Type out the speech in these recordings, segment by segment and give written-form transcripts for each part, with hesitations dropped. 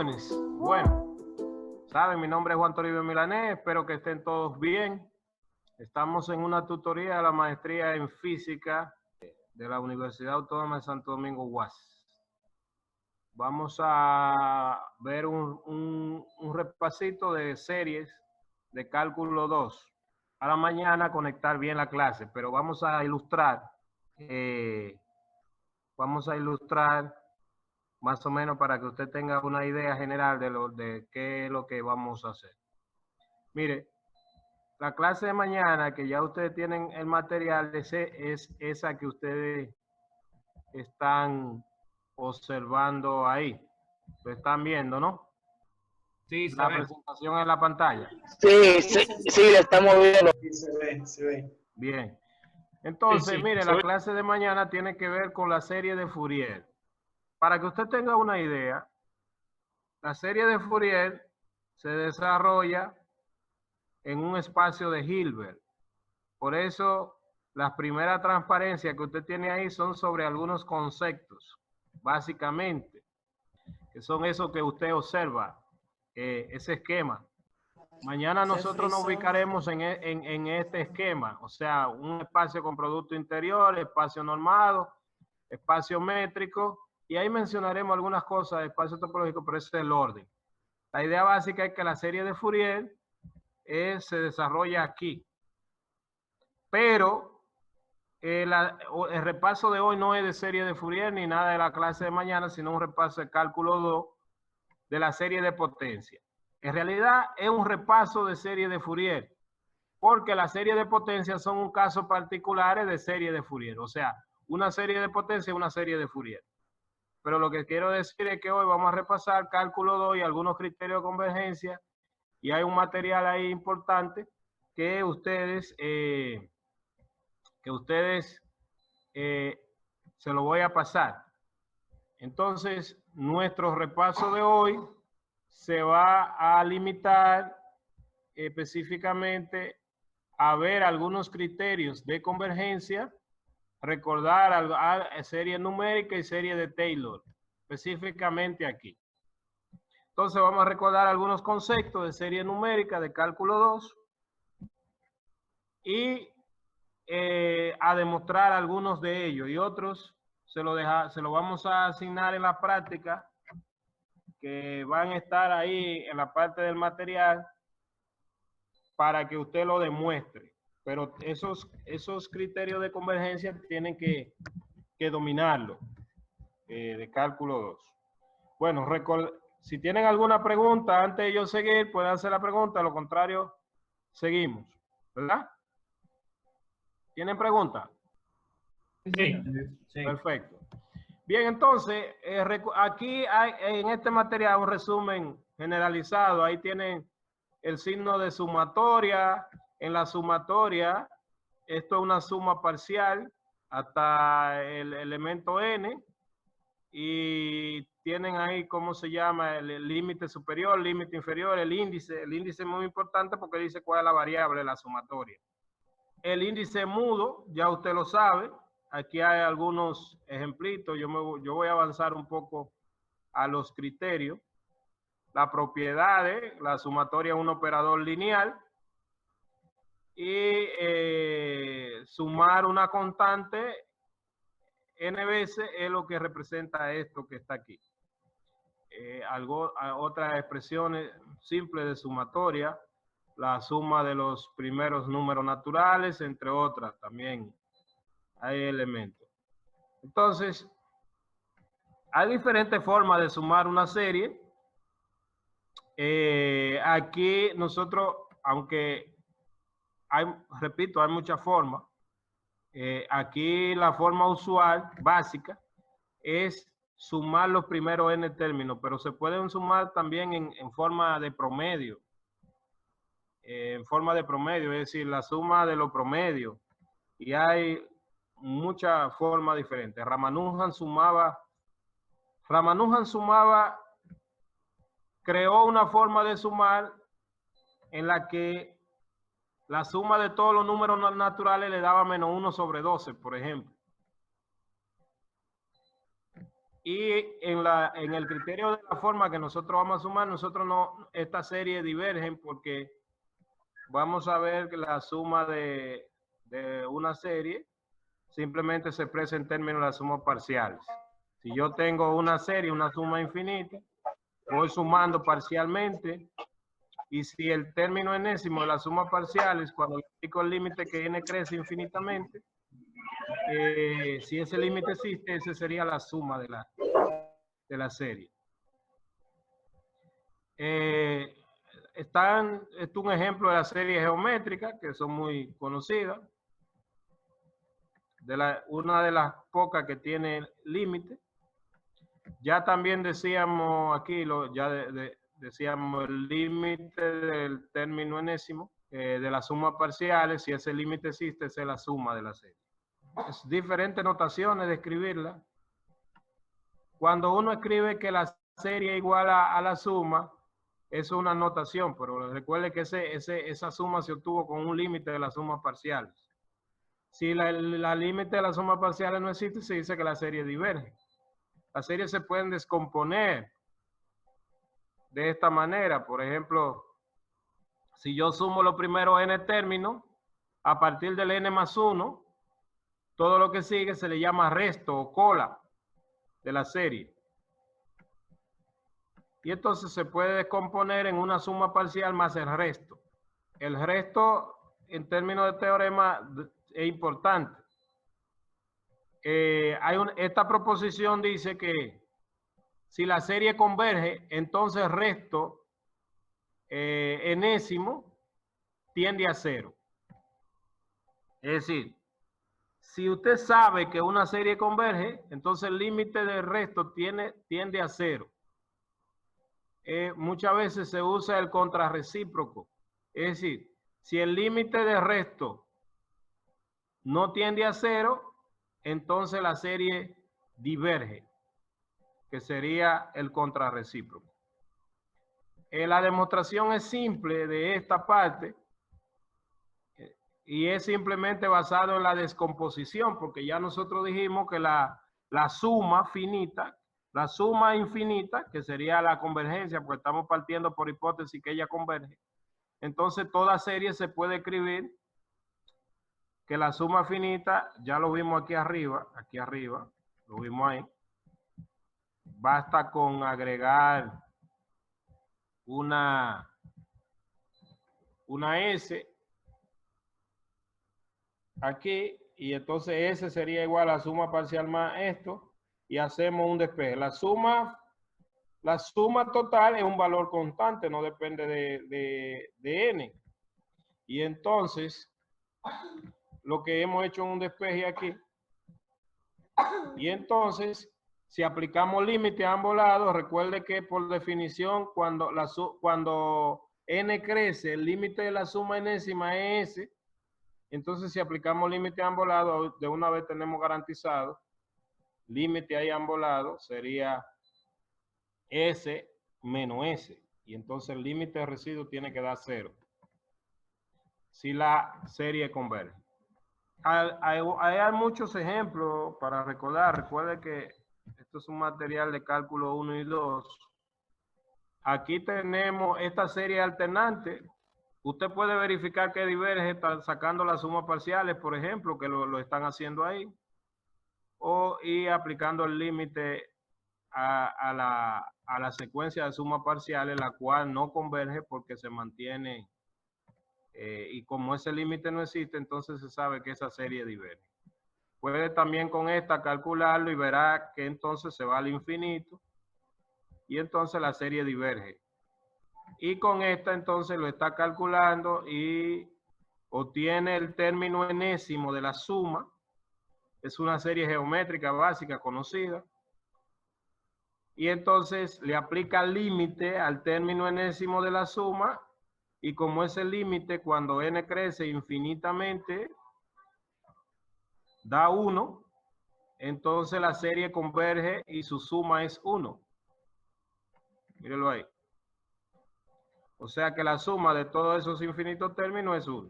jóvenes. Bueno, saben, mi nombre es Juan Toribio Milanés, espero que estén todos bien. Estamos en una tutoría de la maestría en física de la Universidad Autónoma de Santo Domingo, UAS. Vamos a ver un repasito de series de cálculo 2. A la mañana conectar bien la clase, pero vamos a ilustrar más o menos para que usted tenga una idea general de qué es lo que vamos a hacer. Mire, la clase de mañana, que ya ustedes tienen el material, es esa que ustedes están observando ahí. Lo están viendo, ¿no? Sí, se La ve. presentación en la pantalla. Sí, la estamos viendo. Sí, se ve. Bien. Entonces, Sí, mire, se la ve. clase de mañana tiene que ver con la serie de Fourier. Para que usted tenga una idea, la serie de Fourier se desarrolla en un espacio de Hilbert. Por eso, las primeras transparencias que usted tiene ahí son sobre algunos conceptos, básicamente, que son esos que usted observa, ese esquema. Mañana nosotros nos ubicaremos en este esquema, o sea, un espacio con producto interior, espacio normado, espacio métrico, y ahí mencionaremos algunas cosas de espacio topológico, pero ese es el orden. La idea básica es que la serie de Fourier se desarrolla aquí, pero el repaso de hoy no es de serie de Fourier ni nada de la clase de mañana, sino un repaso de cálculo 2 de la serie de potencia. En realidad es un repaso de serie de Fourier, porque las series de potencia son un caso particular de serie de Fourier, o sea, una serie de potencia es una serie de Fourier. Pero lo que quiero decir es que hoy vamos a repasar cálculo 2 y algunos criterios de convergencia, y hay un material ahí importante que ustedes se lo voy a pasar. Entonces, nuestro repaso de hoy se va a limitar específicamente a ver algunos criterios de convergencia, recordar a serie numérica y serie de Taylor, específicamente aquí. Entonces vamos a recordar algunos conceptos de serie numérica de cálculo 2 y a demostrar algunos de ellos, y otros se lo vamos a asignar en la práctica, que van a estar ahí en la parte del material para que usted lo demuestre. Pero esos criterios de convergencia tienen que dominarlo, de cálculo 2. Bueno, si tienen alguna pregunta antes de yo seguir, pueden hacer la pregunta, lo contrario, seguimos, ¿verdad? ¿Tienen pregunta? Sí. Perfecto. Bien, entonces, aquí hay en este material un resumen generalizado. Ahí tienen el signo de sumatoria. En la sumatoria, esto es una suma parcial hasta el elemento n. Y tienen ahí, ¿cómo se llama? El límite superior, límite inferior, el índice. El índice es muy importante porque dice cuál es la variable de la sumatoria. El índice mudo, ya usted lo sabe. Aquí hay algunos ejemplitos. Yo voy a avanzar un poco a los criterios. Las propiedades, la sumatoria es un operador lineal. Y sumar una constante n veces es lo que representa esto que está aquí. Otras expresiones simples de sumatoria, la suma de los primeros números naturales, entre otras también hay elementos. Entonces, hay diferentes formas de sumar una serie. Aquí nosotros, aunque repito, hay muchas formas. Aquí la forma usual, básica, es sumar los primeros n términos, pero se pueden sumar también en forma de promedio. En forma de promedio, es decir, la suma de los promedios. Y hay muchas formas diferentes. Ramanujan sumaba, creó una forma de sumar en la que la suma de todos los números naturales le daba -1/12, por ejemplo. Y en el criterio de la forma que nosotros vamos a sumar, esta serie divergen porque vamos a ver que la suma de una serie simplemente se expresa en términos de las sumas parciales. Si yo tengo una serie, una suma infinita, voy sumando parcialmente, y si el término enésimo de las sumas parciales, cuando le aplico el límite que n crece infinitamente, si ese límite existe, esa sería la suma de la serie. Esto es un ejemplo de la serie geométrica, que son muy conocidas. Una de las pocas que tiene límite. Ya también decíamos aquí, decíamos el límite del término enésimo, de las sumas parciales. Si ese límite existe, esa es la suma de la serie. Es diferentes notaciones de escribirla. Cuando uno escribe que la serie es igual a la suma, es una notación, pero recuerde que esa suma se obtuvo con un límite de las sumas parciales. Si la límite de las sumas parciales no existe, se dice que la serie diverge. Las series se pueden descomponer de esta manera. Por ejemplo, si yo sumo los primeros n términos, a partir del n más 1, todo lo que sigue se le llama resto o cola de la serie. Y entonces se puede descomponer en una suma parcial más el resto. El resto, en términos de teorema, es importante. Esta proposición dice que si la serie converge, entonces el resto enésimo tiende a 0. Es decir, si usted sabe que una serie converge, entonces el límite del resto tiende a 0. Muchas veces se usa el contrarrecíproco. Es decir, si el límite del resto no tiende a 0, entonces la serie diverge, que sería el contrarrecíproco. La demostración es simple de esta parte y es simplemente basado en la descomposición, porque ya nosotros dijimos que la suma finita, la suma infinita, que sería la convergencia, porque estamos partiendo por hipótesis que ella converge. Entonces toda serie se puede escribir que la suma finita, ya lo vimos aquí arriba, lo vimos ahí. Basta con agregar una S aquí, y entonces S sería igual a la suma parcial más esto, y hacemos un despeje. La suma total es un valor constante, no depende de n. Y entonces, lo que hemos hecho en un despeje aquí, y entonces, si aplicamos límite a ambos lados, recuerde que por definición, cuando n crece, el límite de la suma enésima es S. Entonces, si aplicamos límite a ambos lados, de una vez tenemos garantizado límite ahí a ambos lados sería S menos S. Y entonces el límite de residuo tiene que dar 0. Si la serie converge. Hay muchos ejemplos para recordar. Recuerde que esto es un material de cálculo 1 y 2. Aquí tenemos esta serie alternante. Usted puede verificar que diverge sacando las sumas parciales, por ejemplo, que lo están haciendo ahí. Y aplicando el límite a la secuencia de sumas parciales, la cual no converge porque se mantiene. Y como ese límite no existe, entonces se sabe que esa serie diverge. Puede también con esta calcularlo y verá que entonces se va al infinito y entonces la serie diverge. Y con esta entonces lo está calculando y obtiene el término enésimo de la suma. Es una serie geométrica básica conocida. Y entonces le aplica límite al término enésimo de la suma. Y como ese límite, cuando n crece infinitamente, da 1, entonces la serie converge y su suma es 1. Mírenlo ahí. O sea que la suma de todos esos infinitos términos es 1.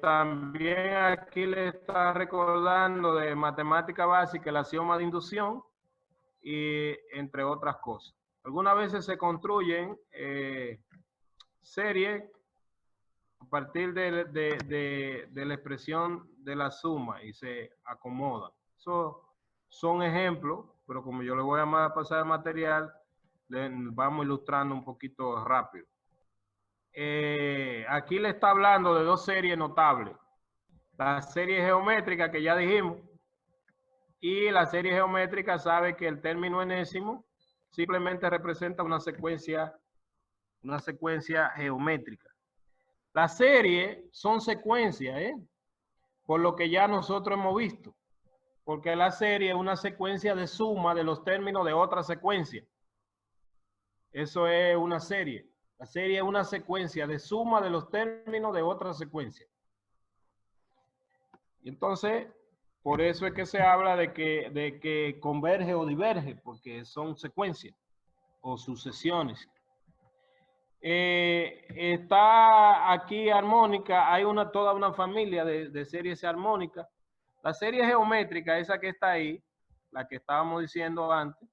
También aquí le está recordando de matemática básica el axioma de inducción y entre otras cosas. Algunas veces se construyen series a partir de la expresión de la suma y se acomodan. Eso son ejemplos, pero como yo le voy a pasar el material, vamos ilustrando un poquito rápido. Aquí le está hablando de dos series notables. La serie geométrica que ya dijimos, y la serie geométrica sabe que el término enésimo simplemente representa una secuencia geométrica. La serie son secuencias, por lo que ya nosotros hemos visto, porque la serie es una secuencia de suma de los términos de otra secuencia. Eso es una serie. La serie es una secuencia de suma de los términos de otra secuencia. Y entonces, por eso es que se habla de que converge o diverge, porque son secuencias o sucesiones. Está aquí armónica, hay toda una familia de series armónicas. La serie geométrica, esa que está ahí, la que estábamos diciendo antes,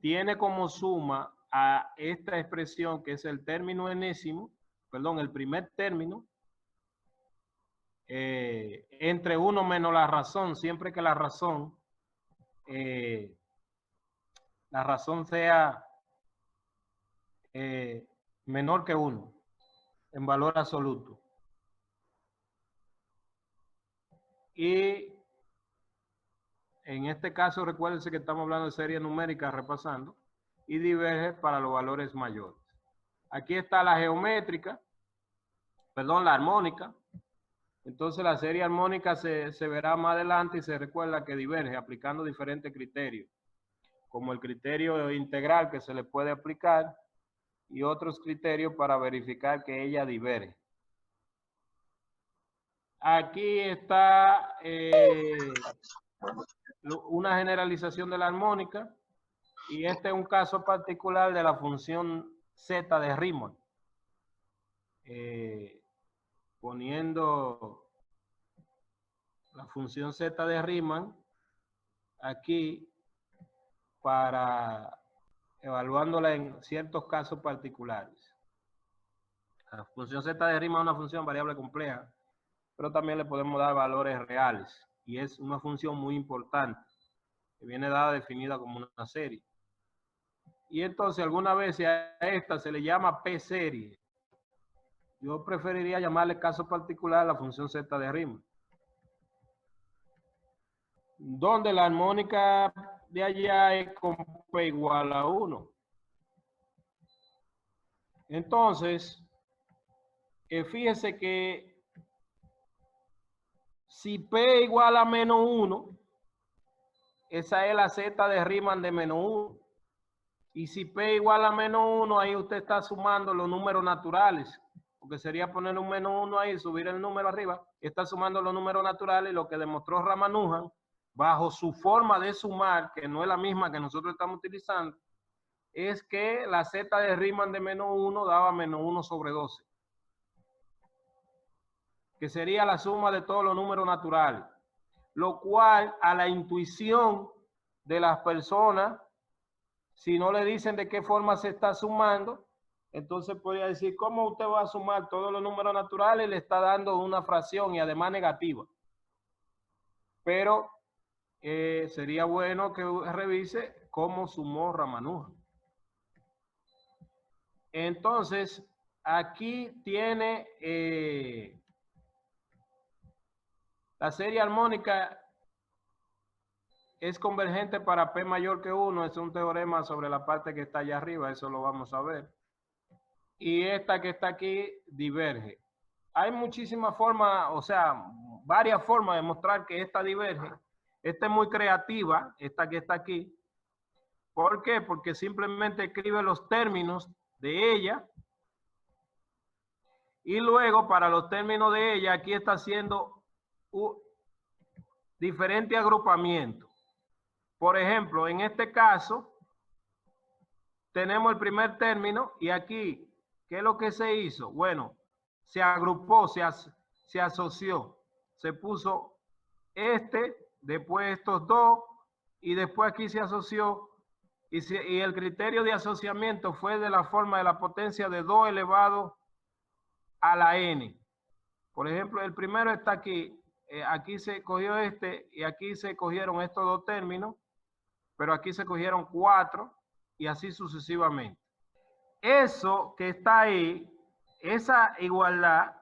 tiene como suma a esta expresión que es el término enésimo, perdón, el primer término, entre 1 menos la razón, siempre que la razón sea menor que 1 en valor absoluto. Y en este caso, recuérdense que estamos hablando de serie numérica repasando, y diverge para los valores mayores. Aquí está la geométrica, perdón, la armónica. Entonces la serie armónica se verá más adelante y se recuerda que diverge aplicando diferentes criterios, como el criterio integral que se le puede aplicar y otros criterios para verificar que ella diverge. Aquí está una generalización de la armónica y este es un caso particular de la función z de Riemann. Poniendo la función z de Riemann aquí para evaluándola en ciertos casos particulares. La función z de Riemann es una función variable compleja, pero también le podemos dar valores reales y es una función muy importante que viene dada definida como una serie. Y entonces algunas veces a esta se le llama P-serie. Yo preferiría llamarle caso particular a la función z de Riemann, donde la armónica de allá es con P igual a 1. Entonces, fíjese que si P igual a menos 1, esa es la z de Riemann de menos 1. Y si P igual a menos 1, ahí usted está sumando los números naturales, porque sería poner un menos 1 ahí, subir el número arriba, está sumando los números naturales, lo que demostró Ramanujan, bajo su forma de sumar, que no es la misma que nosotros estamos utilizando, es que la z de Riemann de menos 1 daba menos 1 sobre 12, que sería la suma de todos los números naturales, lo cual a la intuición de las personas, si no le dicen de qué forma se está sumando, entonces podría decir, ¿cómo usted va a sumar todos los números naturales? Le está dando una fracción y además negativa. Pero sería bueno que revise cómo sumó Ramanujan. Entonces, aquí tiene la serie armónica es convergente para P mayor que 1. Es un teorema sobre la parte que está allá arriba, eso lo vamos a ver. Y esta que está aquí diverge. Hay muchísimas formas, o sea, varias formas de mostrar que esta diverge. Esta es muy creativa, esta que está aquí. ¿Por qué? Porque simplemente escribe los términos de ella. Y luego, para los términos de ella, aquí está haciendo diferente agrupamiento. Por ejemplo, en este caso, tenemos el primer término y aquí ¿Qué es lo que se hizo? Bueno, se agrupó, se asoció, se puso después estos dos, y después aquí se asoció, y el criterio de asociamiento fue de la forma de la potencia de 2 elevado a la n. Por ejemplo, el primero está aquí, aquí se cogió y aquí se cogieron estos dos términos, pero aquí se cogieron 4 y así sucesivamente. Eso que está ahí, esa igualdad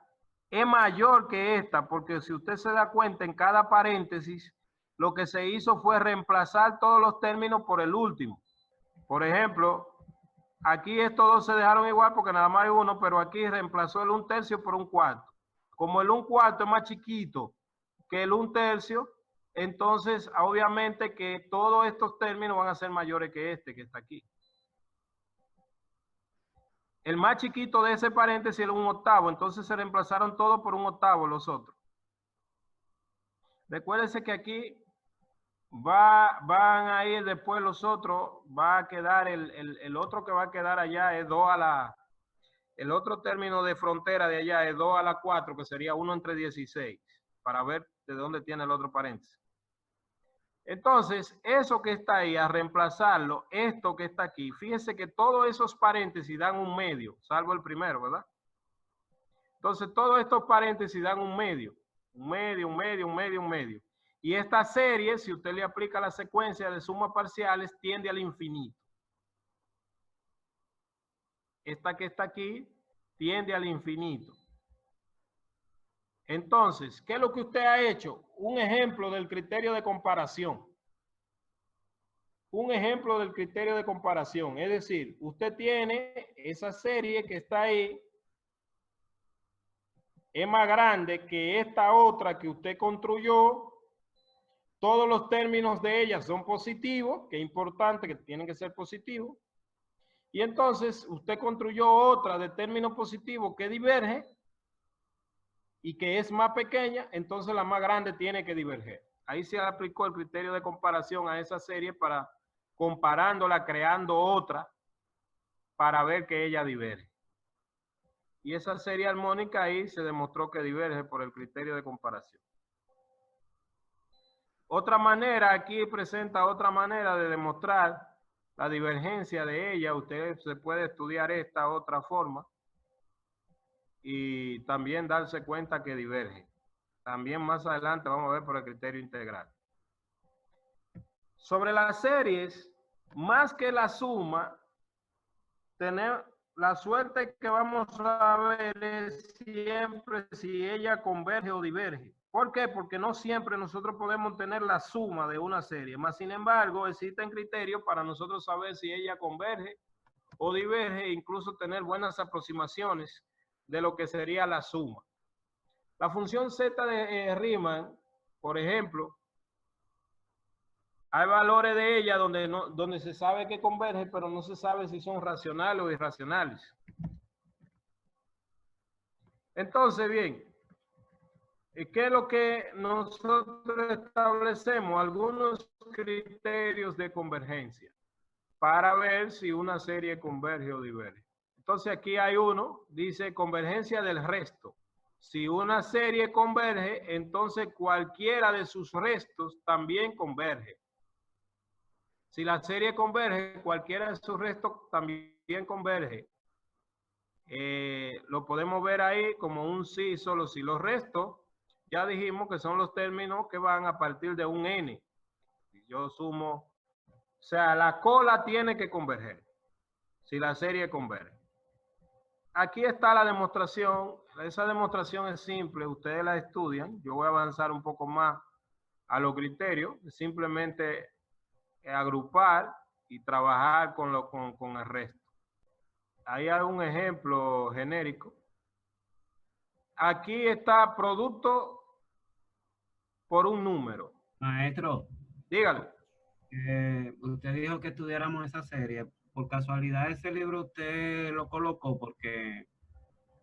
es mayor que esta, porque si usted se da cuenta en cada paréntesis, lo que se hizo fue reemplazar todos los términos por el último. Por ejemplo, aquí estos dos se dejaron igual porque nada más hay uno, pero aquí reemplazó el 1/3 por 1/4. Como el 1/4 es más chiquito que el 1/3, entonces obviamente que todos estos términos van a ser mayores que este que está aquí. El más chiquito de ese paréntesis era 1/8, entonces se reemplazaron todos por 1/8 los otros. Recuérdense que aquí van a ir después los otros, va a quedar el otro que va a quedar allá es 2 a la, el otro término de frontera de allá es 2 a la 4, que sería 1 entre 16, para ver de dónde tiene el otro paréntesis. Entonces, eso que está ahí, a reemplazarlo, esto que está aquí, fíjense que todos esos paréntesis dan un medio, salvo el primero, ¿verdad? Entonces, todos estos paréntesis dan un medio, un medio, un medio, un medio, un medio. Y esta serie, si usted le aplica la secuencia de sumas parciales, tiende al infinito. Esta que está aquí tiende al infinito. Entonces, ¿qué es lo que usted ha hecho? Un ejemplo del criterio de comparación. Un ejemplo del criterio de comparación. Es decir, usted tiene esa serie que está ahí, es más grande que esta otra que usted construyó. Todos los términos de ella son positivos, que es importante que tienen que ser positivos. Y entonces usted construyó otra de términos positivos que diverge y que es más pequeña, entonces la más grande tiene que diverger. Ahí se aplicó el criterio de comparación a esa serie para comparándola, creando otra para ver que ella diverge. Y esa serie armónica ahí se demostró que diverge por el criterio de comparación. Otra manera, aquí presenta otra manera de demostrar la divergencia de ella. Usted se puede estudiar esta otra forma y también darse cuenta que diverge. También más adelante vamos a ver por el criterio integral. Sobre las series, más que la suma, tener la suerte que vamos a ver es siempre si ella converge o diverge. ¿Por qué? Porque no siempre nosotros podemos tener la suma de una serie. Más sin embargo, existen criterios para nosotros saber si ella converge o diverge, e incluso tener buenas aproximaciones de lo que sería la suma. La función z de Riemann, por ejemplo, hay valores de ella donde se sabe que converge, pero no se sabe si son racionales o irracionales. Entonces, bien, ¿qué es lo que nosotros establecemos? Algunos criterios de convergencia para ver si una serie converge o diverge. Entonces aquí hay uno, dice convergencia del resto. Si una serie converge, entonces cualquiera de sus restos también converge. Si la serie converge, cualquiera de sus restos también converge. Lo podemos ver ahí como un sí solo si los restos, ya dijimos que son los términos que van a partir de un n. Yo sumo, o sea, la cola tiene que converger, si la serie converge. Aquí está la demostración. Esa demostración es simple, ustedes la estudian. Yo voy a avanzar un poco más a los criterios, simplemente agrupar y trabajar con el resto. Ahí hay un ejemplo genérico. Aquí está producto por un número. Maestro, Dígale. usted dijo que estudiáramos esa serie. Por casualidad, ese libro usted lo colocó porque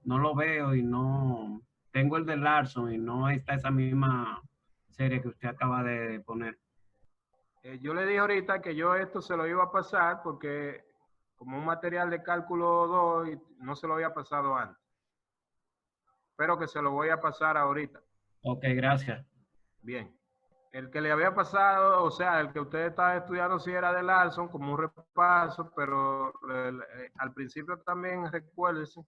no lo veo y no tengo el de Larson y no está esa misma serie que usted acaba de poner. Yo le dije ahorita que yo esto se lo iba a pasar porque como un material de cálculo 2 y no se lo había pasado antes. Espero que se lo voy a pasar ahorita. Ok, gracias. Bien. El que le había pasado, o sea, el que usted estaba estudiando sí era de Larson, como un repaso, pero al principio también recuérdese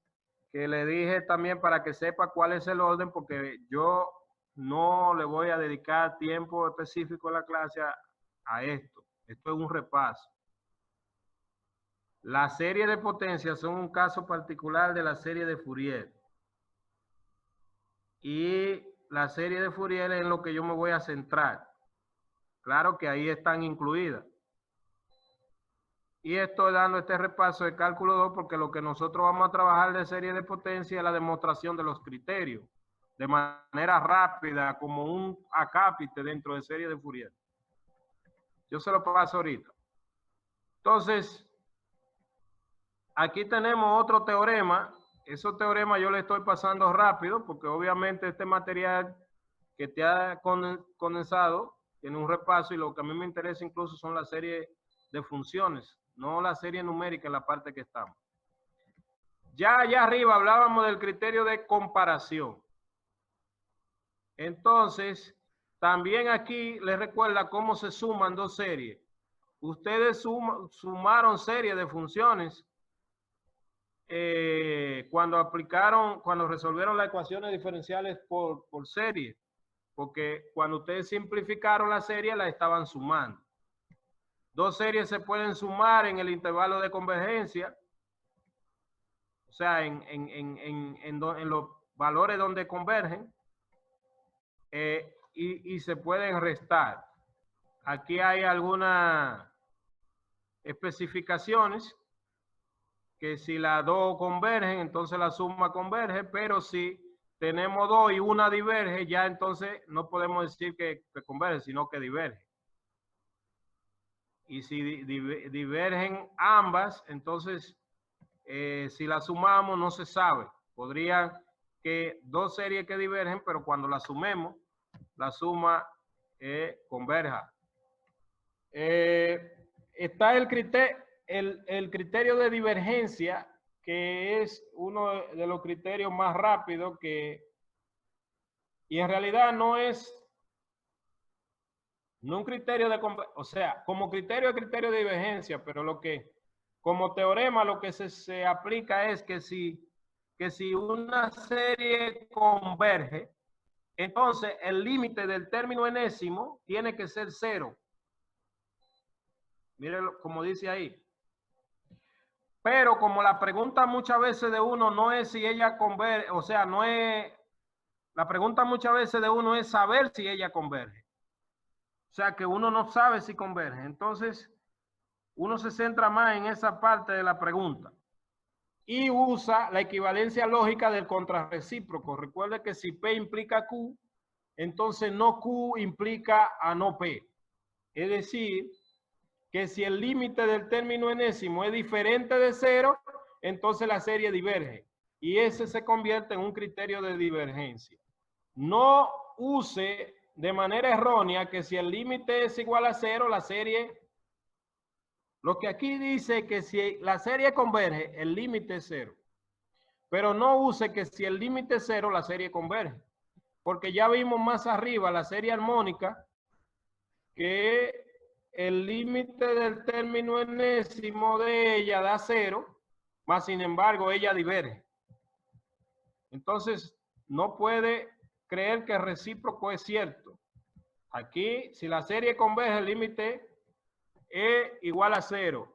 que le dije también para que sepa cuál es el orden, porque yo no le voy a dedicar tiempo específico en la clase a esto. Esto es un repaso. La serie de potencias son un caso particular de la serie de Fourier. Y la serie de Fourier es en lo que yo me voy a centrar. Claro que ahí están incluidas. Y estoy dando este repaso de cálculo 2 porque lo que nosotros vamos a trabajar de serie de potencia es la demostración de los criterios de manera rápida, como un acápite dentro de serie de Fourier. Yo se lo paso ahorita. Entonces, aquí tenemos otro teorema. Esos teoremas yo le estoy pasando rápido porque obviamente este material que te ha condensado tiene un repaso y lo que a mí me interesa incluso son las series de funciones, no la serie numérica en la parte que estamos. Ya allá arriba hablábamos del criterio de comparación. Entonces, también aquí les recuerda cómo se suman dos series. Ustedes sumaron series de funciones cuando resolvieron las ecuaciones diferenciales por serie, porque cuando ustedes simplificaron la serie la estaban sumando. Dos series se pueden sumar en el intervalo de convergencia, o sea, en los valores donde convergen, y se pueden restar. Aquí hay algunas especificaciones que si las dos convergen, entonces la suma converge, pero si tenemos dos y una diverge, ya entonces no podemos decir que converge, sino que diverge. Y si divergen ambas, entonces si la sumamos no se sabe. Podrían que dos series que divergen, pero cuando la sumemos, la suma converja. Está el criterio de divergencia, que es uno de los criterios más rápidos y en realidad no es un criterio de, o sea, como criterio de divergencia, pero como teorema lo que se aplica es que si una serie converge, entonces el límite del término enésimo tiene que ser 0. Miren como dice ahí. Pero como la pregunta muchas veces de uno no es si ella converge, o sea, no es, la pregunta muchas veces de uno es saber si ella converge. O sea, que uno no sabe si converge. Entonces, uno se centra más en esa parte de la pregunta. Y usa la equivalencia lógica del contrarrecíproco. Recuerde que si P implica Q, entonces no Q implica a no P. Es decir, que si el límite del término enésimo es diferente de 0, entonces la serie diverge. Y ese se convierte en un criterio de divergencia. No use de manera errónea que si el límite es igual a 0, la serie... Lo que aquí dice que si la serie converge, el límite es 0. Pero no use que si el límite es 0, la serie converge. Porque ya vimos más arriba la serie armónica que el límite del término enésimo de ella da 0, más sin embargo ella diverge. Entonces, no puede creer que el recíproco es cierto. Aquí, si la serie converge, el límite es igual a 0.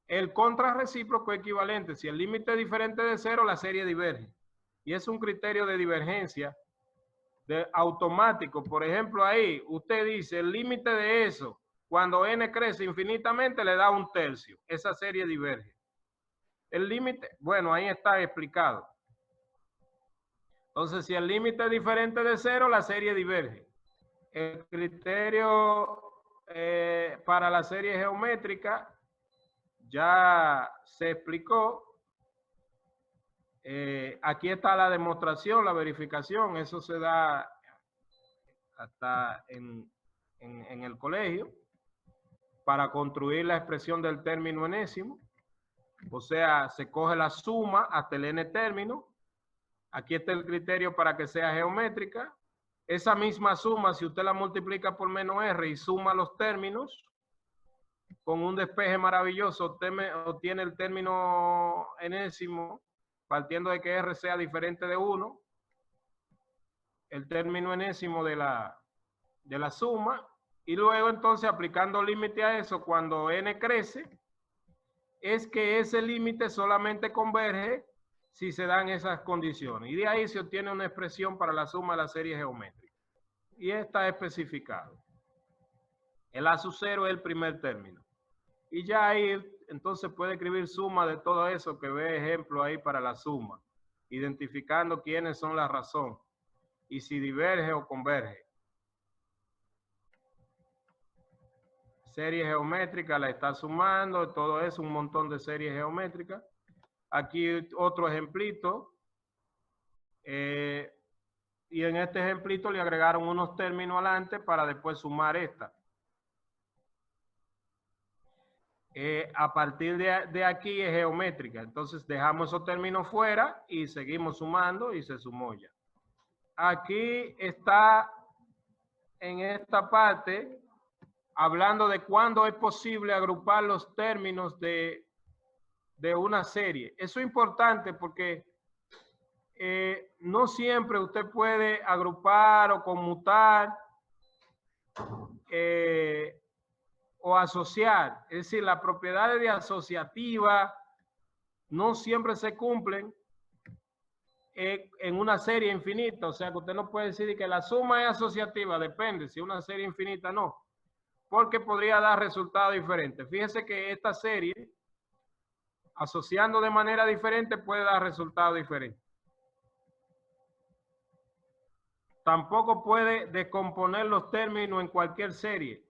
El contrarrecíproco es equivalente. Si el límite es diferente de 0, la serie diverge. Y es un criterio de divergencia automático. Por ejemplo, ahí usted dice el límite de eso, cuando n crece infinitamente, le da 1/3. Esa serie diverge. El límite, bueno, ahí está explicado. Entonces, si el límite es diferente de 0, la serie diverge. El criterio para la serie geométrica ya se explicó. Aquí está la demostración, la verificación. Eso se da hasta en el colegio para construir la expresión del término enésimo. O sea, se coge la suma hasta el n término. Aquí está el criterio para que sea geométrica. Esa misma suma, si usted la multiplica por menos r y suma los términos, con un despeje maravilloso, obtiene el término enésimo, partiendo de que r sea diferente de 1, el término enésimo de la suma, y luego entonces aplicando límite a eso, cuando n crece, es que ese límite solamente converge si se dan esas condiciones. Y de ahí se obtiene una expresión para la suma de la serie geométrica. Y está especificado. El A sub 0 es el primer término. Y ya ahí entonces puede escribir suma de todo eso que ve ejemplo ahí para la suma, identificando quiénes son la razón y si diverge o converge. Serie geométrica la está sumando, todo eso, un montón de series geométricas. Aquí otro ejemplito. Y en este ejemplito le agregaron unos términos adelante para después sumar esta. A partir de aquí es geométrica. Entonces dejamos esos términos fuera y seguimos sumando y se sumó ya. Aquí está en esta parte hablando de cuándo es posible agrupar los términos de una serie. Eso es importante porque no siempre usted puede agrupar o conmutar o asociar. Es decir, las propiedades de asociativa no siempre se cumplen en una serie infinita. O sea, que usted no puede decir que la suma es asociativa, depende. Si una serie infinita, no. Porque podría dar resultados diferentes. Fíjese que esta serie, asociando de manera diferente, puede dar resultados diferentes. Tampoco puede descomponer los términos en cualquier serie,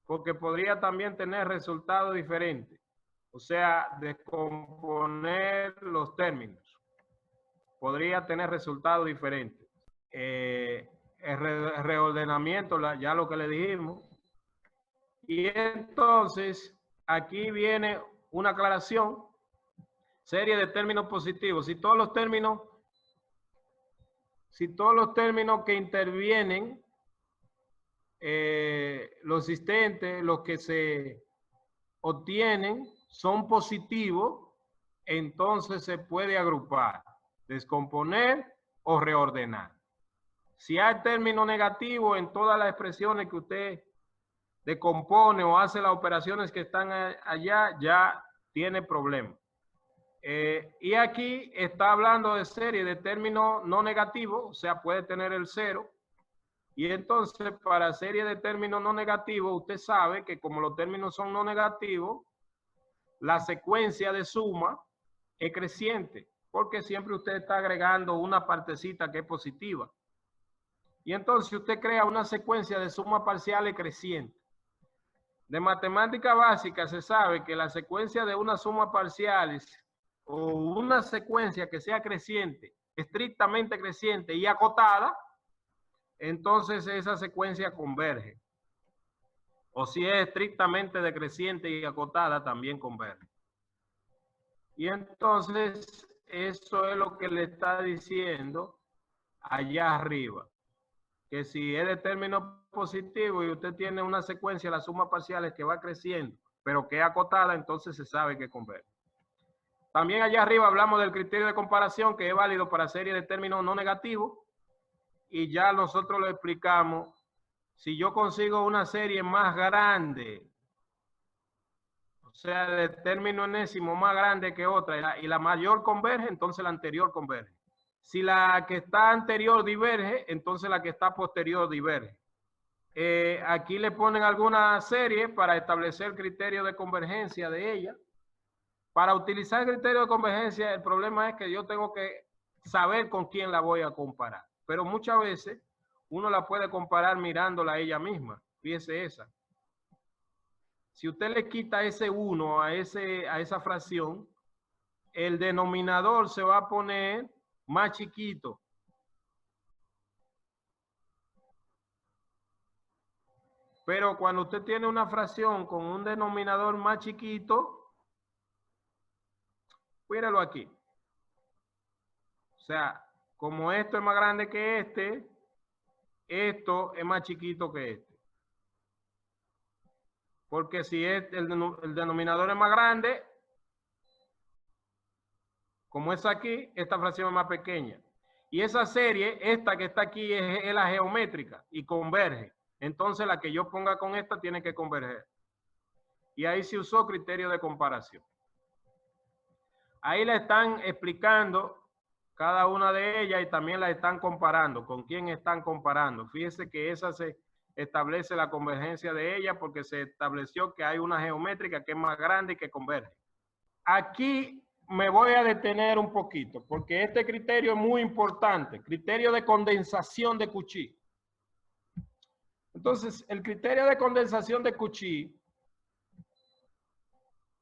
porque podría también tener resultados diferentes. O sea, descomponer los términos podría tener resultados diferentes. El reordenamiento, ya lo que le dijimos. Y entonces, aquí viene una aclaración. Serie de términos positivos. Si todos los términos que intervienen, los existentes, los que se obtienen, son positivos, entonces se puede agrupar, descomponer o reordenar. Si hay término negativo en todas las expresiones que usted decompone o hace las operaciones que están allá, ya tiene problemas. Y aquí está hablando de serie de términos no negativos, o sea, puede tener el 0. Y entonces, para serie de términos no negativos, usted sabe que como los términos son no negativos, la secuencia de suma es creciente, porque siempre usted está agregando una partecita que es positiva. Y entonces usted crea una secuencia de suma parciales creciente. De matemática básica se sabe que la secuencia de una suma parciales o una secuencia que sea creciente, estrictamente creciente y acotada, entonces esa secuencia converge. O si es estrictamente decreciente y acotada, también converge. Y entonces eso es lo que le está diciendo allá arriba. Que si es de término positivo y usted tiene una secuencia, la suma parciales que va creciendo, pero que es acotada, entonces se sabe que converge. También allá arriba hablamos del criterio de comparación que es válido para series de términos no negativos. Y ya nosotros lo explicamos. Si yo consigo una serie más grande, o sea, de término enésimo más grande que otra, y la mayor converge, entonces la anterior converge. Si la que está anterior diverge, entonces la que está posterior diverge. Aquí le ponen alguna serie para establecer el criterio de convergencia de ella. Para utilizar el criterio de convergencia, el problema es que yo tengo que saber con quién la voy a comparar. Pero muchas veces uno la puede comparar mirándola a ella misma. Fíjese esa. Si usted le quita ese 1 a esa fracción, el denominador se va a poner más chiquito. Pero cuando usted tiene una fracción con un denominador más chiquito, Míralo aquí. O sea, como esto es más grande que este, esto es más chiquito que este. Porque si el denominador es más grande, como es aquí, esta fracción es más pequeña. Y esa serie, esta que está aquí, es la geométrica y converge. Entonces la que yo ponga con esta tiene que converger. Y ahí se usó criterio de comparación. Ahí le están explicando cada una de ellas y también la están comparando. ¿Con quién están comparando? Fíjese que esa se establece la convergencia de ella porque se estableció que hay una geométrica que es más grande y que converge. Aquí me voy a detener un poquito porque este criterio es muy importante. Criterio de condensación de Cauchy. Entonces, el criterio de condensación de Cauchy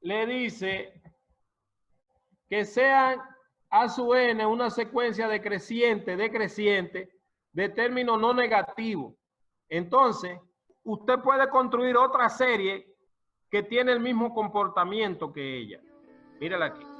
le dice que sean a su n una secuencia decreciente de términos no negativos. Entonces, usted puede construir otra serie que tiene el mismo comportamiento que ella. Mírala aquí.